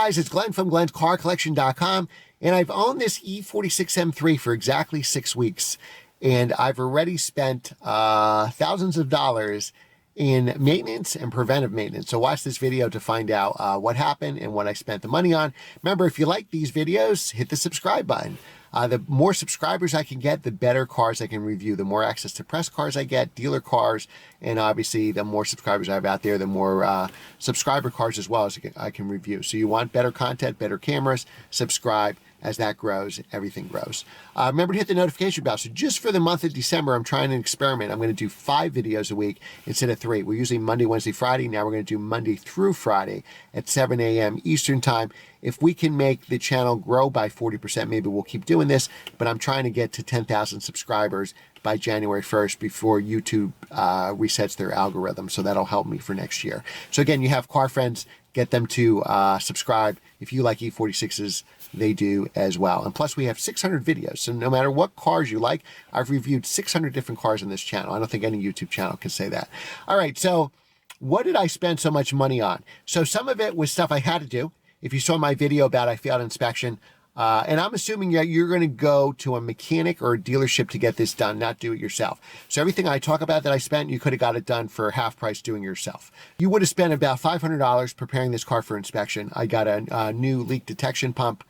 guys, it's Glenn from glenscarcollection.com, and I've owned this E46 M3 for exactly 6 weeks, and I've already spent thousands of dollars in maintenance and preventive maintenance. So watch this video to find out what happened and what I spent the money on. Remember, if you like these videos, hit the subscribe button. The more subscribers I can get, the better cars I can review. The more access to press cars I get, dealer cars, and obviously the more subscribers I have out there, the more subscriber cars as well as I can review. So you want better content, better cameras, subscribe. As that grows, everything grows. Remember to hit the notification bell. So just for the month of December, I'm trying an experiment. I'm going to do 5 videos a week instead of 3. We're usually Monday, Wednesday, Friday. Now we're going to do Monday through Friday at 7 a.m. Eastern time. If we can make the channel grow by 40%, maybe we'll keep doing this. But I'm trying to get to 10,000 subscribers by January 1st before YouTube resets their algorithm. So that'll help me for next year. So again, you have car friends, get them to subscribe. If you like E46s, they do as well. And plus we have 600 videos. So no matter what cars you like, I've reviewed 600 different cars on this channel. I don't think any YouTube channel can say that. All right, so what did I spend so much money on? So some of it was stuff I had to do. If you saw my video about I failed inspection, and I'm assuming that you're going to go to a mechanic or a dealership to get this done, not do it yourself. So everything I talk about that I spent, you could have got it done for half price doing it yourself. You would have spent about $500 preparing this car for inspection. I got a new leak detection pump,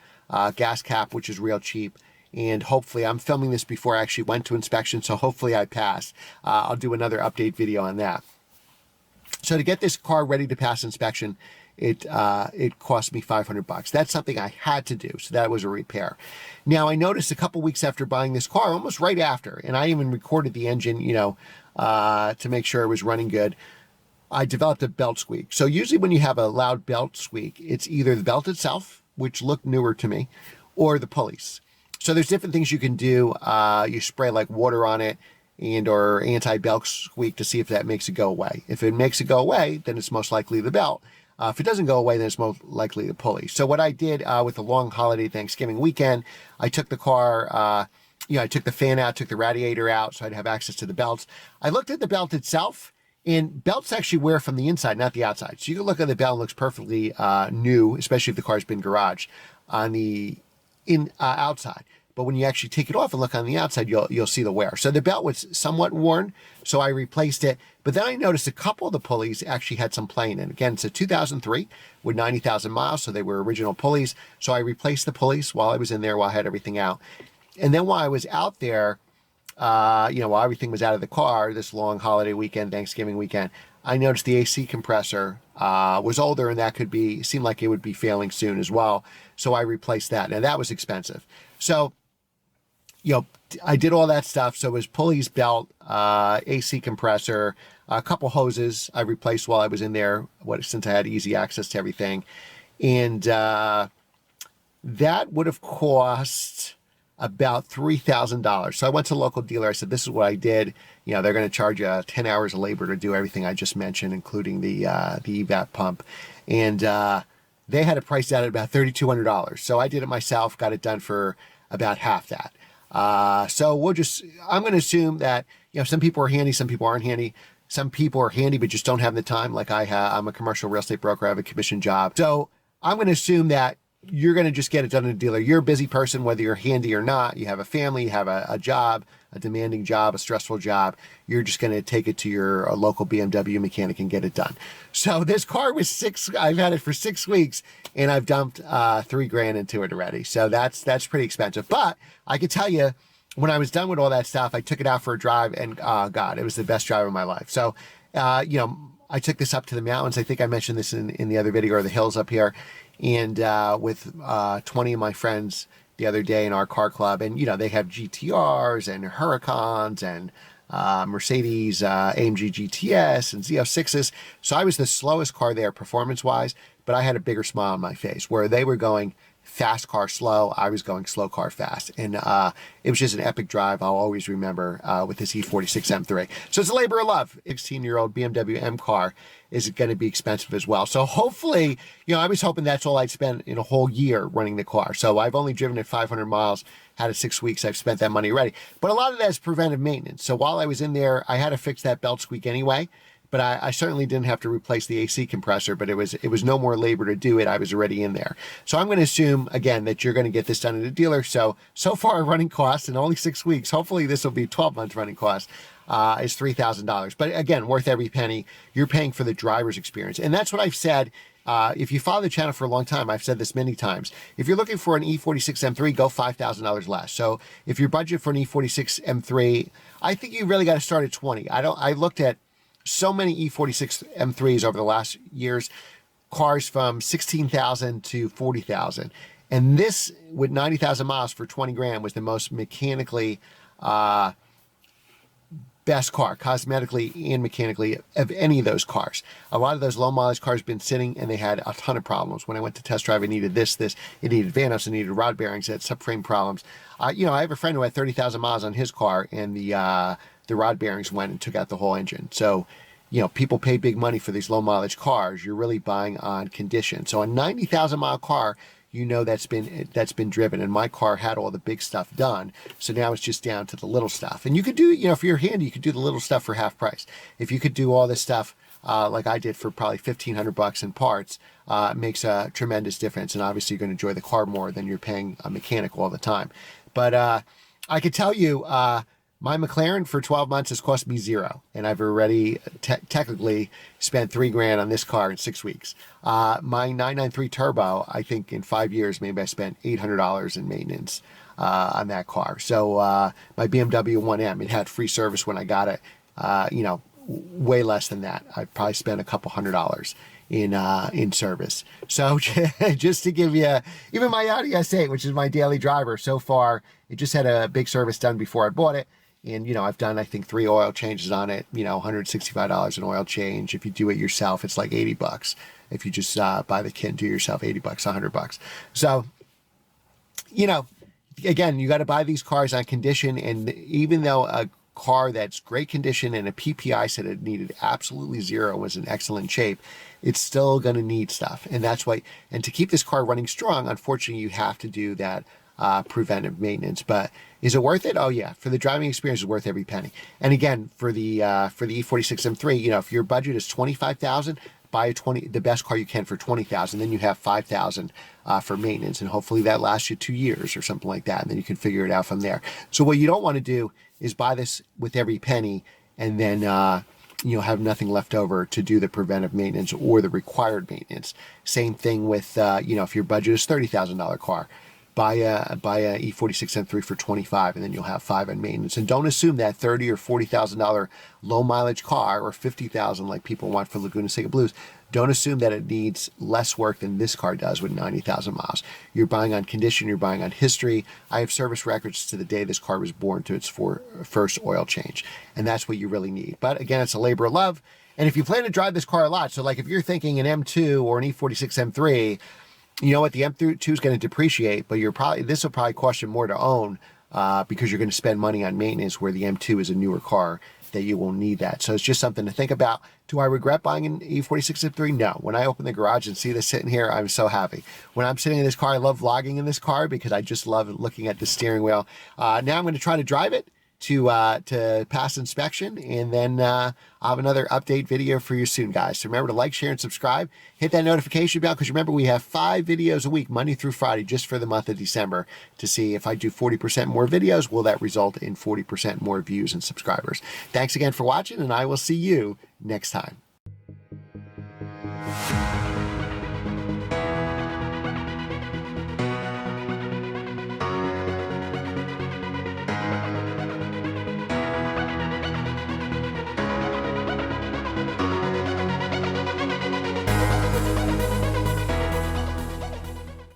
gas cap, which is real cheap. And hopefully, I'm filming this before I actually went to inspection, so hopefully I passed. I'll do another update video on that. So to get this car ready to pass inspection, it cost me $500. That's something I had to do, so that was a repair. Now, I noticed a couple weeks after buying this car, almost right after, and I even recorded the engine, to make sure it was running good, I developed a belt squeak. So usually when you have a loud belt squeak, it's either the belt itself, which looked newer to me, or the pulleys. So there's different things you can do. You spray like water on it or anti-belt squeak to see if that makes it go away. If it makes it go away, then it's most likely the belt. If it doesn't go away, then it's most likely the pulley. So what I did with the long holiday Thanksgiving weekend, I took the car, I took the fan out, took the radiator out so I'd have access to the belts. I looked at the belt itself, and belts actually wear from the inside, not the outside. So you can look at the belt, it looks perfectly new, especially if the car's been garaged on the outside. But when you actually take it off and look on the outside, you'll see the wear. So the belt was somewhat worn, so I replaced it. But then I noticed a couple of the pulleys actually had some play in it. Again, it's a 2003 with 90,000 miles, so they were original pulleys. So I replaced the pulleys while I was in there, while I had everything out. And then while I was out there, while everything was out of the car, this long holiday weekend, Thanksgiving weekend, I noticed the AC compressor was older, and that seemed like it would be failing soon as well. So I replaced that. Now that was expensive. So, I did all that stuff. So it was pulleys, belt, AC compressor, a couple hoses I replaced while I was in there, since I had easy access to everything. And that would have cost about $3,000. So I went to a local dealer. I said, this is what I did. They're going to charge you 10 hours of labor to do everything I just mentioned, including the EVAP pump. And they had it priced out at about $3,200. So I did it myself, got it done for about half that. So I'm going to assume that, some people are handy, some people aren't handy. Some people are handy, but just don't have the time. Like I have, I'm a commercial real estate broker. I have a commission job. So I'm going to assume that you're going to just get it done at a dealer. You're a busy person, whether you're handy or not. You have a family, you have a job, a demanding job, a stressful job. You're just going to take it to your local BMW mechanic and get it done. So this car was I've had it for 6 weeks, and I've dumped $3,000 into it already. So that's pretty expensive. But I can tell you, when I was done with all that stuff, I took it out for a drive, and God, it was the best drive of my life. So, I took this up to the mountains. I think I mentioned this in the other video, or the hills up here, and with 20 of my friends the other day in our car club. And, they have GTRs and Huracans and Mercedes AMG GTS and Z06s. So I was the slowest car there performance-wise, but I had a bigger smile on my face, where they were going fast car slow, I was going slow car fast. And it was just an epic drive I'll always remember with this E46 M3. So it's a labor of love. 16-year-old BMW M car is going to be expensive as well. So hopefully, I was hoping that's all I'd spend in a whole year running the car. So I've only driven it 500 miles, had it 6 weeks, I've spent that money already. But a lot of that is preventive maintenance. So while I was in there, I had to fix that belt squeak anyway. but I certainly didn't have to replace the AC compressor, but it was no more labor to do it. I was already in there. So I'm going to assume, again, that you're going to get this done at a dealer. So far running cost in only 6 weeks, hopefully this will be 12 months running cost, is $3,000. But again, worth every penny. You're paying for the driver's experience. And that's what I've said. If you follow the channel for a long time, I've said this many times. If you're looking for an E46 M3, go $5,000 less. So if your budget for an E46 M3, I think you really got to start at 20. I looked at so many E46 M3s over the last years, cars from 16,000 to 40,000. And this, with 90,000 miles for 20 grand, was the most mechanically best car, cosmetically and mechanically, of any of those cars. A lot of those low mileage cars have been sitting and they had a ton of problems. When I went to test drive, it needed this, it needed vanos, it needed rod bearings, it had subframe problems. I have a friend who had 30,000 miles on his car, and the rod bearings went and took out the whole engine. So, people pay big money for these low mileage cars. You're really buying on condition. So a 90,000 mile car, that's been driven, and my car had all the big stuff done. So now it's just down to the little stuff. And you could do, if you're handy, you could do the little stuff for half price. If you could do all this stuff like I did for probably $1,500 in parts, it makes a tremendous difference. And obviously you're going to enjoy the car more than you're paying a mechanic all the time. But I could tell you, my McLaren for 12 months has cost me $0, and I've already technically spent $3 grand on this car in 6 weeks. My 993 Turbo, I think in 5 years, maybe I spent $800 in maintenance on that car. So my BMW 1M, it had free service when I got it. Way less than that. I probably spent a couple $100 in service. So just to give you, even my Audi S8, which is my daily driver, so far, it just had a big service done before I bought it. And, I've done, I think, 3 oil changes on it, $165 an oil change. If you do it yourself, it's like $80. If you just buy the kit and do it yourself, $80, $100. So, again, you got to buy these cars on condition. And even though a car that's great condition and a PPI said it needed absolutely 0, was in excellent shape, it's still going to need stuff. And that's why, and to keep this car running strong, unfortunately, you have to do that preventive maintenance. But is it worth it? Oh yeah, for the driving experience, it's worth every penny. And again, for the E46 M3, if your budget is 25,000, buy the best car you can for 20,000. Then you have 5,000 for maintenance, and hopefully that lasts you 2 years or something like that. And then you can figure it out from there. So what you don't want to do is buy this with every penny and then have nothing left over to do the preventive maintenance or the required maintenance. Same thing with if your budget is $30,000 car. Buy a E46 M3 for 25, and then you'll have 5 on maintenance. And don't assume that $30,000 or $40,000 low mileage car, or 50,000 like people want for Laguna Seca Blues, don't assume that it needs less work than this car does with 90,000 miles. You're buying on condition, you're buying on history. I have service records to the day this car was born to its first oil change, and that's what you really need. But again, it's a labor of love. And if you plan to drive this car a lot, so like if you're thinking an M2 or an E46 M3, you know what, the M2 is going to depreciate, but this will probably cost you more to own because you're going to spend money on maintenance, where the M2 is a newer car that you will need that. So it's just something to think about. Do I regret buying an E46 M3? No. When I open the garage and see this sitting here, I'm so happy. When I'm sitting in this car, I love vlogging in this car because I just love looking at the steering wheel. Now I'm going to try to drive it to pass inspection, and then I'll have another update video for you soon, guys. So remember to like, share, and subscribe. Hit that notification bell, because remember, we have 5 videos a week, Monday through Friday, just for the month of December, to see if I do 40% more videos, will that result in 40% more views and subscribers. Thanks again for watching, and I will see you next time.